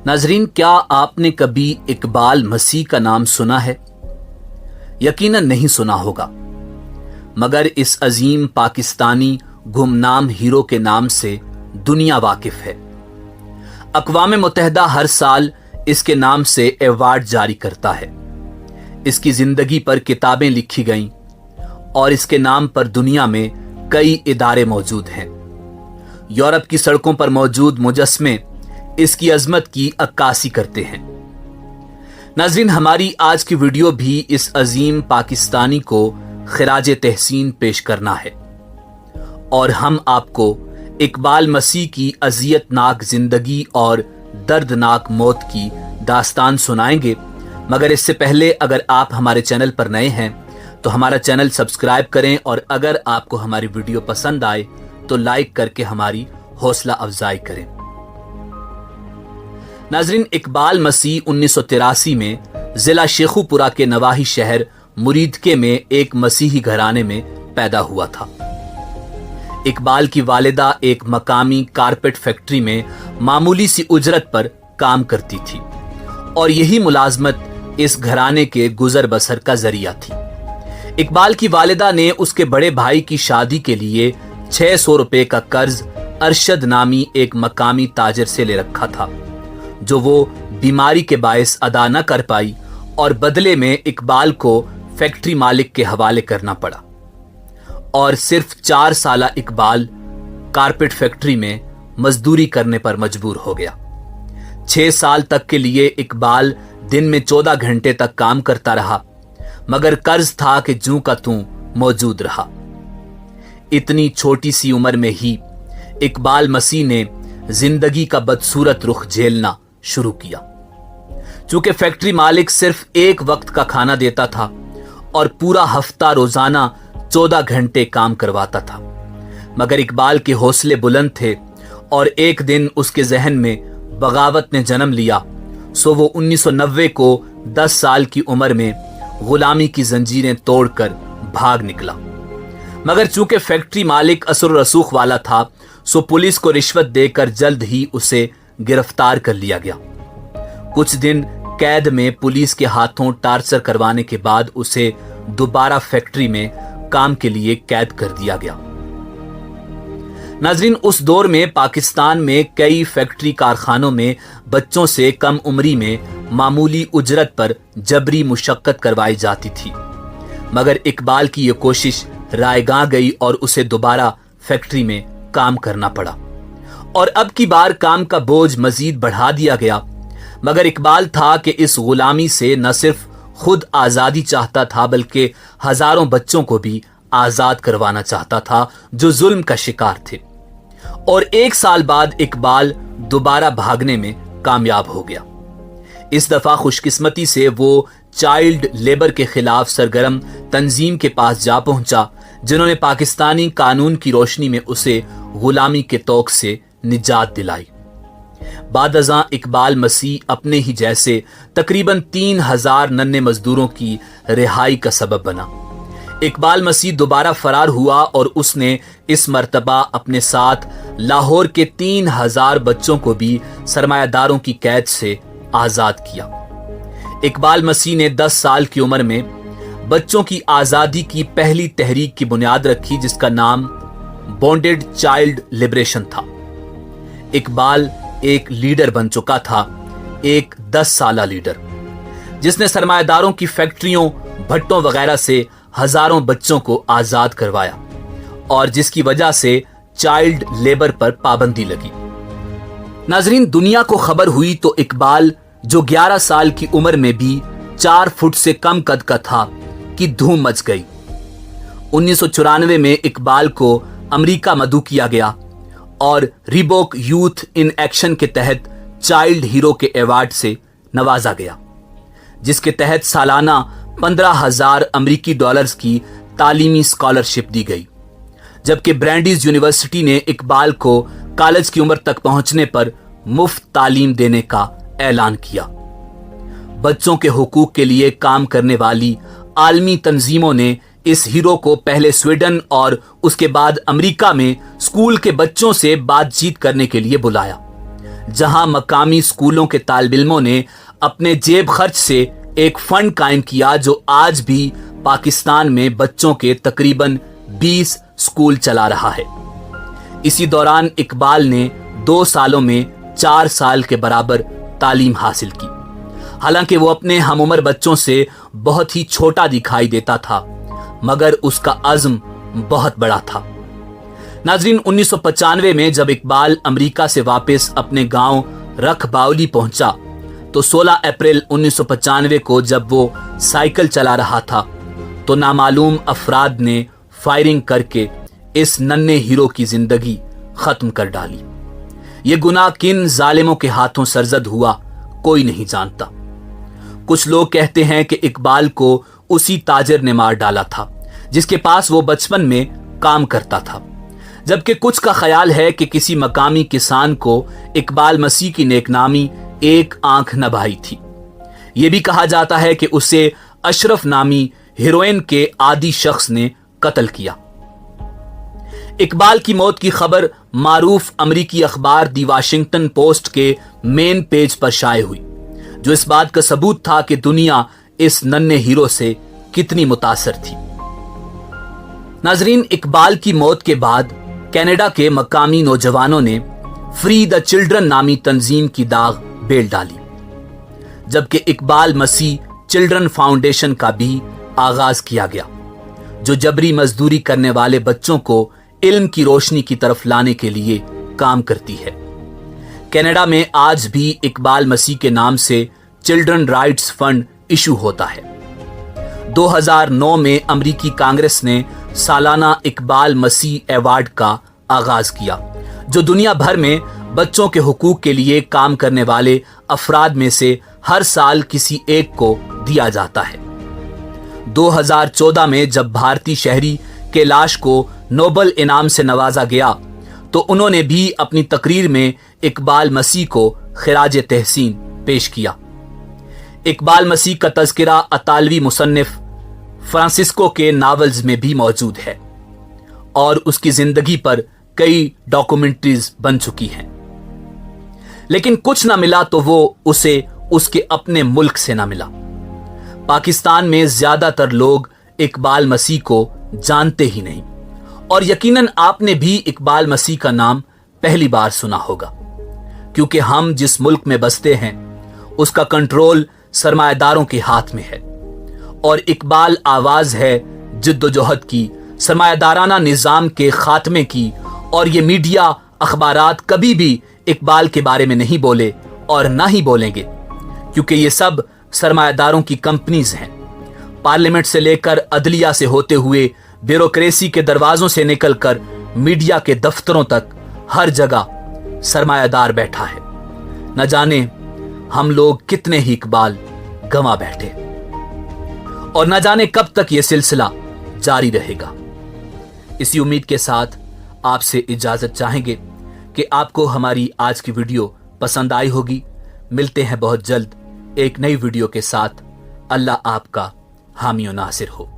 नाजरीन, क्या आपने कभी इकबाल मसीह का नाम सुना है? यकीनन नहीं सुना होगा, मगर इस अजीम पाकिस्तानी गुमनाम हीरो के नाम से दुनिया वाकिफ है। अक़वाम मुत्तहिदा हर साल इसके नाम से अवार्ड जारी करता है। इसकी जिंदगी पर किताबें लिखी गईं और इसके नाम पर दुनिया में कई इदारे मौजूद हैं। यूरोप की सड़कों पर मौजूद मुजस्मे इसकी अजमत की अक्कासी करते हैं। नाज़रीन, हमारी आज की वीडियो भी इस अजीम पाकिस्तानी को खिराज तहसीन पेश करना है और हम आपको इकबाल मसीह की अजियतनाक जिंदगी और दर्दनाक मौत की दास्तान सुनाएंगे। मगर इससे पहले अगर आप हमारे चैनल पर नए हैं तो हमारा चैनल सब्सक्राइब करें और अगर आपको हमारी वीडियो पसंद आए तो लाइक करके हमारी हौसला अफजाई करें। नाजरीन, इकबाल मसीह 1983 में जिला शेखुपुरा के नवाही शहर मुरीदके में एक मसीही घराने में पैदा हुआ था। इकबाल की वालिदा एक मकामी कारपेट फैक्ट्री में मामूली सी उजरत पर काम करती थी और यही मुलाजमत इस घराने के गुजर बसर का जरिया थी। इकबाल की वालिदा ने उसके बड़े भाई की शादी के लिए 600 रुपए का कर्ज अरशद नामी एक मकामी ताजर से ले रखा था, जो वो बीमारी के बायस अदा न कर पाई और बदले में इकबाल को फैक्ट्री मालिक के हवाले करना पड़ा। और सिर्फ 4 साल इकबाल कारपेट फैक्ट्री में मजदूरी करने पर मजबूर हो गया। 6 साल तक के लिए इकबाल दिन में 14 घंटे तक काम करता रहा, मगर कर्ज था कि जूं का तूं मौजूद रहा। इतनी छोटी सी उम्र में ही इकबाल मसीह ने जिंदगी का बदसूरत रुख झेलना शुरू किया। चूंकि फैक्ट्री मालिक सिर्फ एक वक्त का खाना देता था और पूरा हफ्ता रोजाना 14 घंटे काम करवाता था, मगर इकबाल के हौसले बुलंद थे और एक दिन उसके जहन में बगावत ने जन्म लिया। सो वो 1990 को 10 साल की उम्र में गुलामी की जंजीरें तोड़कर भाग निकला। मगर चूंकि फैक्ट्री मालिक असर रसूख वाला था, सो पुलिस को रिश्वत देकर जल्द ही उसे गिरफ्तार कर लिया गया। कुछ दिन कैद में पुलिस के हाथों टार्चर करवाने के बाद उसे दोबारा फैक्ट्री में काम के लिए कैद कर दिया गया। नाजरीन, उस दौर में पाकिस्तान में कई फैक्ट्री कारखानों में बच्चों से कम उम्री में मामूली उजरत पर जबरी मुशक्कत करवाई जाती थी, मगर इकबाल की यह कोशिश रायगां गई और उसे दोबारा फैक्ट्री में काम करना पड़ा और अब की बार काम का बोझ मजीद बढ़ा दिया गया। मगर इकबाल था कि इस गुलामी से न सिर्फ खुद आजादी चाहता था बल्कि हजारों बच्चों को भी आजाद करवाना चाहता था जो जुल्म का शिकार थे। और 1 साल बाद इकबाल दोबारा भागने में कामयाब हो गया। इस दफा खुशकिस्मती से वो चाइल्ड लेबर के खिलाफ सरगर्म तंजीम के पास जा पहुंचा, जिन्होंने पाकिस्तानी कानून की रोशनी में उसे गुलामी के तौक से निजात दिलाई। बादअज़ां इकबाल मसीह अपने ही जैसे तकरीबन 3000 नन्हे मजदूरों की रिहाई का सबब बना। इकबाल मसीह दोबारा फरार हुआ और उसने इस मर्तबा अपने साथ लाहौर के 3000 बच्चों को भी सरमायादारों की कैद से आजाद किया। इकबाल मसीह ने 10 साल की उम्र में बच्चों की आजादी की पहली तहरीक की बुनियाद रखी, जिसका नाम बॉन्डेड चाइल्ड लिबरेशन था। इकबाल एक लीडर बन चुका था, एक 10 साला लीडर, जिसने सरमायादारों की फैक्ट्रियों, भट्टों वगैरह से हजारों बच्चों को आजाद करवाया और जिसकी वजह से चाइल्ड लेबर पर पाबंदी लगी। नाजरीन, दुनिया को खबर हुई तो इकबाल, जो 11 साल की उम्र में भी 4 फुट से कम कद का था, की धूम मच गई। 1994 में इकबाल को अमेरिका मदऊ किया गया और रिबॉक यूथ इन एक्शन के तहत चाइल्ड हीरो के अवार्ड से नवाजा गया, जिसके तहत सालाना 15,000 अमेरिकी डॉलर्स की तालीमी स्कॉलरशिप दी गई। जबकि ब्रैंडीज यूनिवर्सिटी ने इकबाल को कॉलेज की उम्र तक पहुंचने पर मुफ्त तालीम देने का ऐलान किया। बच्चों के हुकूक के लिए काम करने वाली आलमी तंजीमों ने इस हीरो को पहले स्वीडन और उसके बाद अमेरिका में स्कूल के बच्चों से बातचीत करने के लिए बुलाया, जहां मकामी स्कूलों के तालिब इल्मों ने अपने जेब खर्च से एक फंड कायम किया जो आज भी पाकिस्तान में बच्चों के तकरीबन 20 स्कूल चला रहा है। इसी दौरान इकबाल ने 2 सालों में 4 साल के बराबर तालीम हासिल की। हालांकि वो अपने हमउम्र बच्चों से बहुत ही छोटा दिखाई देता था, मगर उसका अज़्म बहुत बड़ा था। नाज़रीन, 1995 में जब इकबाल अमेरिका से वापस अपने गांव रखबावली पहुंचा तो 16 अप्रैल 1995 को जब वो साइकिल चला रहा था तो नामालूम अफराद ने फायरिंग करके इस नन्हे हीरो की जिंदगी खत्म कर डाली। ये गुनाह किन जालिमों के हाथों सरजद हुआ कोई नहीं जानता। कुछ लोग कहते हैं कि इकबाल को उसी ताजिर ने मार डाला था जिसके पास वो बचपन में काम करता था, जबकि कुछ का ख्याल है कि किसी मकामी किसान को इकबाल मसीह की नेकनामी एक आंख न भाई थी। यह भी कहा जाता है कि उसे अशरफ नामी हीरोइन के आदी शख्स ने कत्ल किया। इकबाल की मौत की खबर मारूफ अमरीकी अखबार दी वाशिंगटन पोस्ट के मेन पेज पर शाये हुई, जो इस बात का सबूत था कि दुनिया इस नन्हे हीरो से कितनी मुतासर थी। नाजरीन, इकबाल की मौत के बाद कनाडा के मकामी नौजवानों ने फ्री द चिल्ड्रन नामी तंजीम की दाग बेल डाली, जबकि इकबाल मसीह चिल्ड्रन फाउंडेशन का भी आगाज किया गया, जो जबरी मजदूरी करने वाले बच्चों को इल्म की रोशनी की तरफ लाने के लिए काम करती है। कनाडा में आज भी इकबाल मसीह के नाम से चिल्ड्रन राइट्स फंड इशू होता है। 2009 में अमेरिकी कांग्रेस ने सालाना इकबाल मसीह अवार्ड का आगाज किया, जो दुनिया भर में बच्चों के हुकूक के लिए काम करने वाले अफराद में से हर साल किसी एक को दिया जाता है। 2014 में जब भारतीय शहरी कैलाश को नोबल इनाम से नवाजा गया तो उन्होंने भी अपनी तकरीर में इकबाल मसीह को खिराज तहसीन पेश किया। इकबाल मसीह का तज़किरा अतालवी मुसन्निफ फ्रांसिस्को के नावल्स में भी मौजूद है और उसकी जिंदगी पर कई डॉक्यूमेंट्रीज बन चुकी हैं, लेकिन कुछ ना मिला तो वो उसे उसके अपने मुल्क से ना मिला। पाकिस्तान में ज्यादातर लोग इकबाल मसीह को जानते ही नहीं और यकीनन आपने भी इकबाल मसीह का नाम पहली बार सुना होगा, क्योंकि हम जिस मुल्क में बसते हैं उसका कंट्रोल सरमायादारों के हाथ में है और इकबाल आवाज है जिद्दोजहद की, सरमायादाराना निजाम के खात्मे की। और ये मीडिया अखबारात कभी भी इकबाल के बारे में नहीं बोले और ना ही बोलेंगे, क्योंकि ये सब सरमायादारों की कंपनीज हैं। पार्लियामेंट से लेकर अदलिया से होते हुए ब्यूरोक्रेसी के दरवाजों से निकलकर मीडिया के दफ्तरों तक हर जगह सरमायादार बैठा है। न जाने हम लोग कितने ही इकबाल गंवा बैठे और न जाने कब तक ये सिलसिला जारी रहेगा। इसी उम्मीद के साथ आपसे इजाजत चाहेंगे कि आपको हमारी आज की वीडियो पसंद आई होगी। मिलते हैं बहुत जल्द एक नई वीडियो के साथ। अल्लाह आपका हामी और नासिर हो।